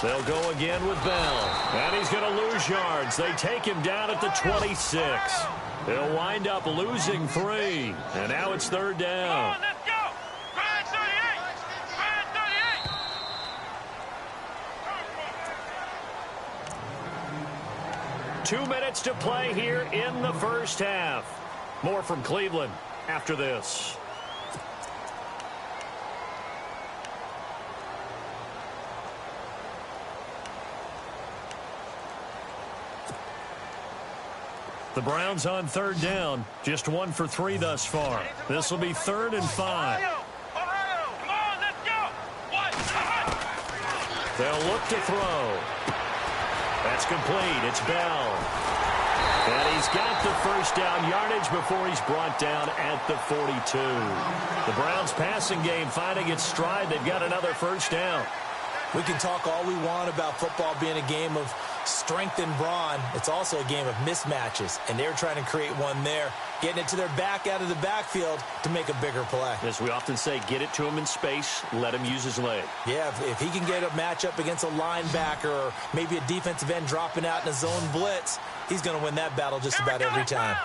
They'll go again with Bell. And he's going to lose yards. They take him down at the 26. He'll wind up losing 3. And now it's third down. 2 minutes to play here in the first half. More from Cleveland after this. The Browns on third down. Just 1 for 3 thus far. This will be 3rd and 5. They'll look to throw. That's complete. It's Bell. And he's got the first down yardage before he's brought down at the 42. The Browns passing game finding its stride. They've got another first down. We can talk all we want about football being a game of strength and brawn. It's also a game of mismatches, and they're trying to create one there, getting it to their back out of the backfield to make a bigger play. As we often say, get it to him in space, let him use his leg. Yeah, if he can get a matchup against a linebacker or maybe a defensive end dropping out in a zone blitz, he's going to win that battle just about every time.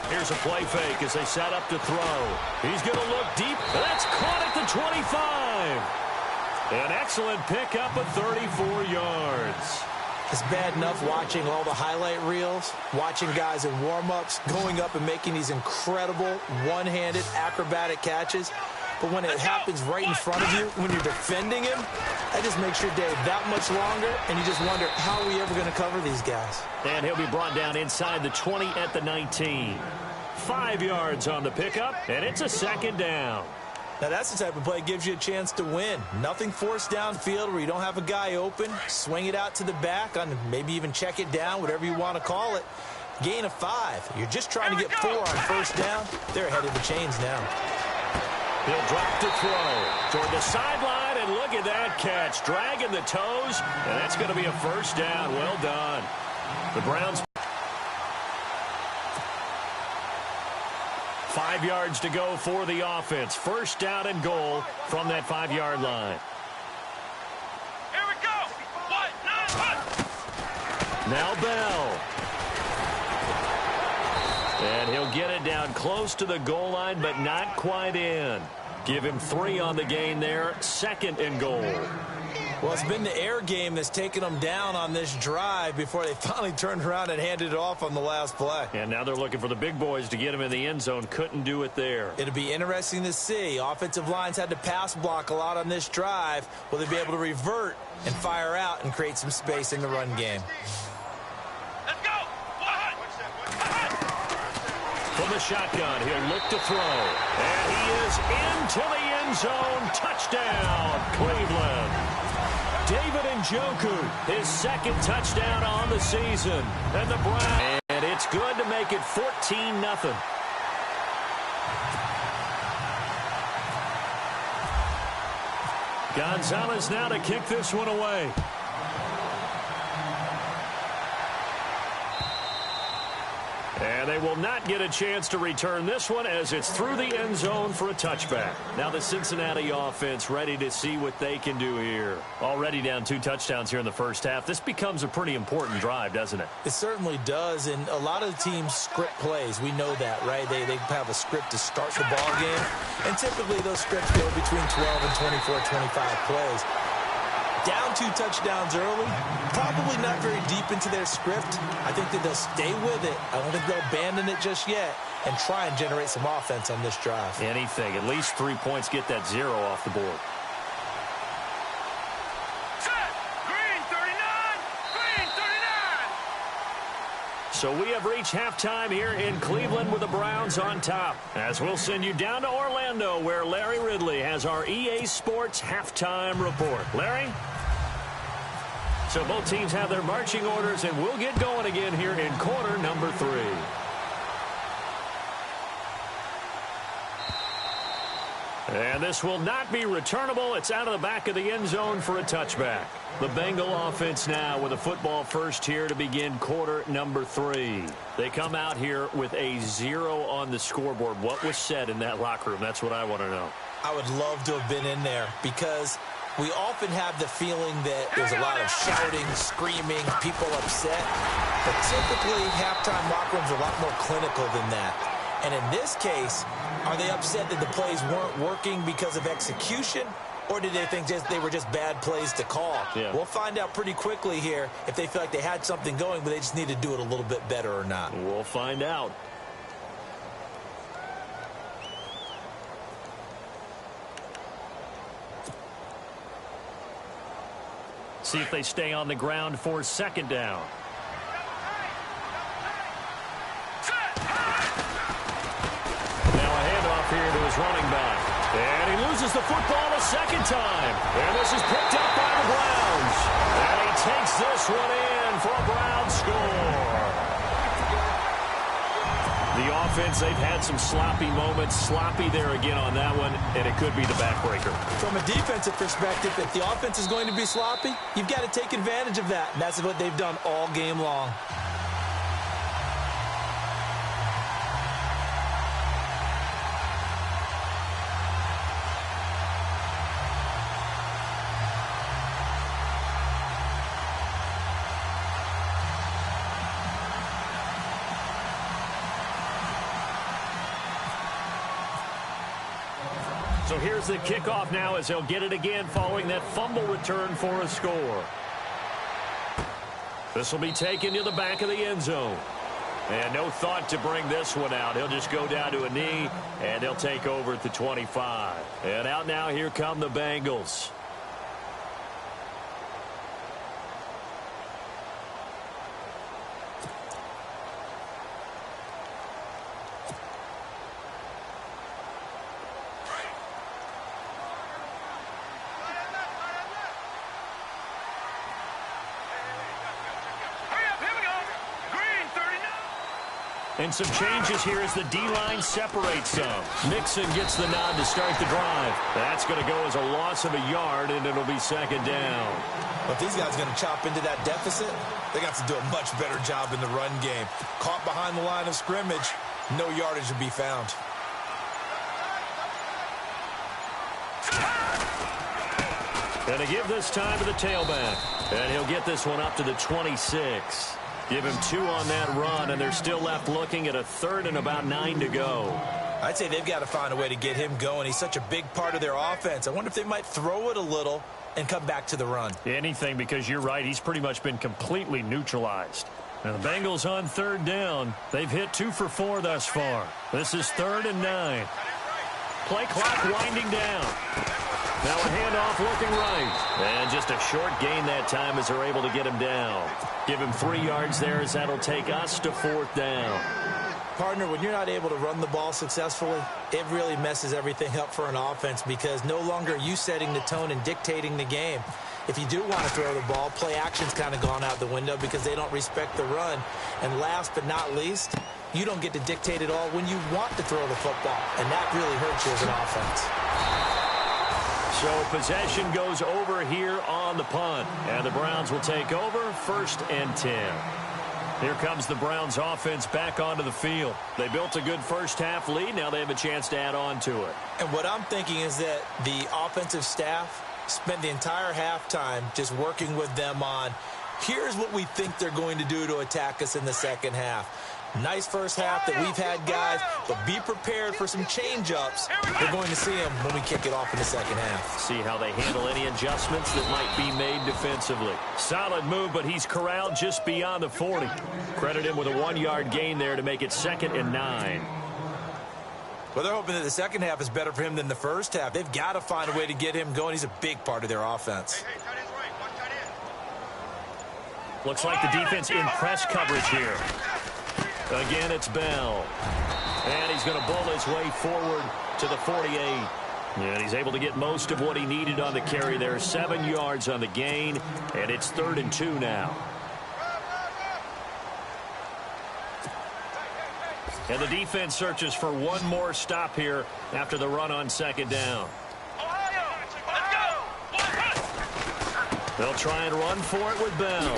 Here's a play fake as they set up to throw. He's going to look deep. That's caught at the 25. An excellent pickup of 34 yards. It's bad enough watching all the highlight reels, watching guys in warm-ups, going up and making these incredible one-handed acrobatic catches. But when it happens right in front of you, when you're defending him, that just makes your day that much longer, and you just wonder, how are we ever going to cover these guys? And he'll be brought down inside the 20 at the 19. 5 yards on the pickup, and it's a second down. Now, that's the type of play that gives you a chance to win. Nothing forced downfield where you don't have a guy open. Swing it out to the back, on maybe even check it down, whatever you want to call it. Gain of 5. You're just trying to get 4 on first down. They're ahead of the chains now. He'll drop to throw toward the sideline, and look at that catch. Dragging the toes, and that's going to be a first down. Well done. The Browns. 5 yards to go for the offense. First down and goal from that 5-yard line. Here we go. 1, 9, 1. Now Bell. And he'll get it down close to the goal line, but not quite in. Give him 3 on the gain there. 2nd and goal. Well, it's been the air game that's taken them down on this drive before they finally turned around and handed it off on the last play. And now they're looking for the big boys to get him in the end zone. Couldn't do it there. It'll be interesting to see. Offensive lines had to pass block a lot on this drive. Will they be able to revert and fire out and create some space in the run game? Let's go. From the shotgun, he'll look to throw. And he is into the end zone. Touchdown, Cleveland. David Njoku, his 2nd touchdown on the season. And the Browns. And it's good to make it 14-0. Gonzalez now to kick this one away. And they will not get a chance to return this one as it's through the end zone for a touchback. Now the Cincinnati offense ready to see what they can do here. Already down 2 touchdowns here in the first half. This becomes a pretty important drive, doesn't it? It certainly does, and a lot of the teams script plays. We know that, right? They have a script to start the ball game, and typically those scripts go between 12 and 24, 25 plays. Down 2 touchdowns early, probably not very deep into their script. I think that they'll stay with it. I don't think they'll abandon it just yet and try and generate some offense on this drive. Anything. At least 3 points, get that 0 off the board. Set. Green 39. Green 39. So we have reached halftime here in Cleveland with the Browns on top. As we'll send you down to Orlando where Larry Ridley has our EA Sports halftime report. Larry? So both teams have their marching orders, and we'll get going again here in quarter number 3. And this will not be returnable. It's out of the back of the end zone for a touchback. The Bengal offense now with a football first here to begin quarter number 3. They come out here with a 0 on the scoreboard. What was said in that locker room? That's what I want to know. I would love to have been in there because we often have the feeling that there's a lot of shouting, screaming, people upset. But typically, halftime locker rooms are a lot more clinical than that. And in this case, are they upset that the plays weren't working because of execution? Or did they think they were just bad plays to call? Yeah. We'll find out pretty quickly here if they feel like they had something going, but they just need to do it a little bit better or not. We'll find out. See if they stay on the ground for second down. Now a handoff here to his running back. And he loses the football a second time. And this is picked up by the Browns. And he takes this one in for a Browns score. The offense, they've had some sloppy moments. Sloppy there again on that one, and it could be the backbreaker. From a defensive perspective, if the offense is going to be sloppy, you've got to take advantage of that. And that's what they've done all game long. So here's the kickoff now as they'll get it again following that fumble return for a score. This will be taken to the back of the end zone. And no thought to bring this one out. He'll just go down to a knee, and he'll take over at the 25. And out now, here come the Bengals. And some changes here as the D-line separates some. Nixon gets the nod to start the drive. That's going to go as a loss of a yard, and it'll be second down. Well, if these guys are going to chop into that deficit, they got to do a much better job in the run game. Caught behind the line of scrimmage, no yardage to be found. Going to give this time to the tailback. And he'll get this one up to the 26. Give him 2 on that run, and they're still left looking at a 3rd and about 9 to go. I'd say they've got to find a way to get him going. He's such a big part of their offense. I wonder if they might throw it a little and come back to the run. Anything, because you're right. He's pretty much been completely neutralized. Now the Bengals on 3rd down. They've hit 2 for 4 thus far. This is 3rd and 9. Play clock winding down. Now a handoff looking right. And just a short gain that time as they're able to get him down. Give him 3 yards there as that'll take us to 4th down. Partner, when you're not able to run the ball successfully, it really messes everything up for an offense because no longer are you setting the tone and dictating the game. If you do want to throw the ball, play action's kind of gone out the window because they don't respect the run. And last but not least, you don't get to dictate it all when you want to throw the football. And that really hurts you as an offense. So possession goes over here on the punt. And the Browns will take over 1st and 10. Here comes the Browns offense back onto the field. They built a good first half lead. Now they have a chance to add on to it. And what I'm thinking is that the offensive staff spent the entire halftime just working with them on, here's what we think they're going to do to attack us in the second half. Nice first half that we've had, guys, but be prepared for some change-ups. We're going to see them when we kick it off in the second half. See how they handle any adjustments that might be made defensively. Solid move, but he's corralled just beyond the 40. Credit him with a 1-yard gain there to make it 2nd and 9. Well, they're hoping that the second half is better for him than the first half. They've got to find a way to get him going. He's a big part of their offense. Looks like the defense in press coverage here. Again, it's Bell. And he's going to bull his way forward to the 48. And he's able to get most of what he needed on the carry there. 7 yards on the gain, and it's 3rd and 2 now. And the defense searches for one more stop here after the run on second down. Ohio, let's go. They'll try and run for it with Bell.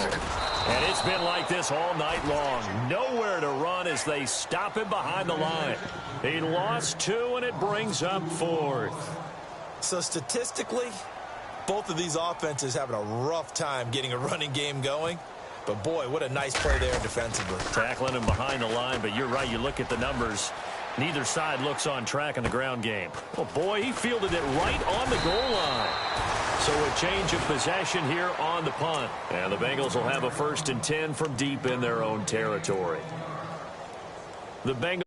And it's been like this all night long. Nowhere to run as they stop him behind the line. He lost 2, and it brings up 4th. So statistically, both of these offenses having a rough time getting a running game going. But, boy, what a nice play there defensively. Tackling him behind the line, but you're right. You look at the numbers. Neither side looks on track in the ground game. Oh, boy, he fielded it right on the goal line. So a change of possession here on the punt. And the Bengals will have a 1st and 10 from deep in their own territory. The Bengals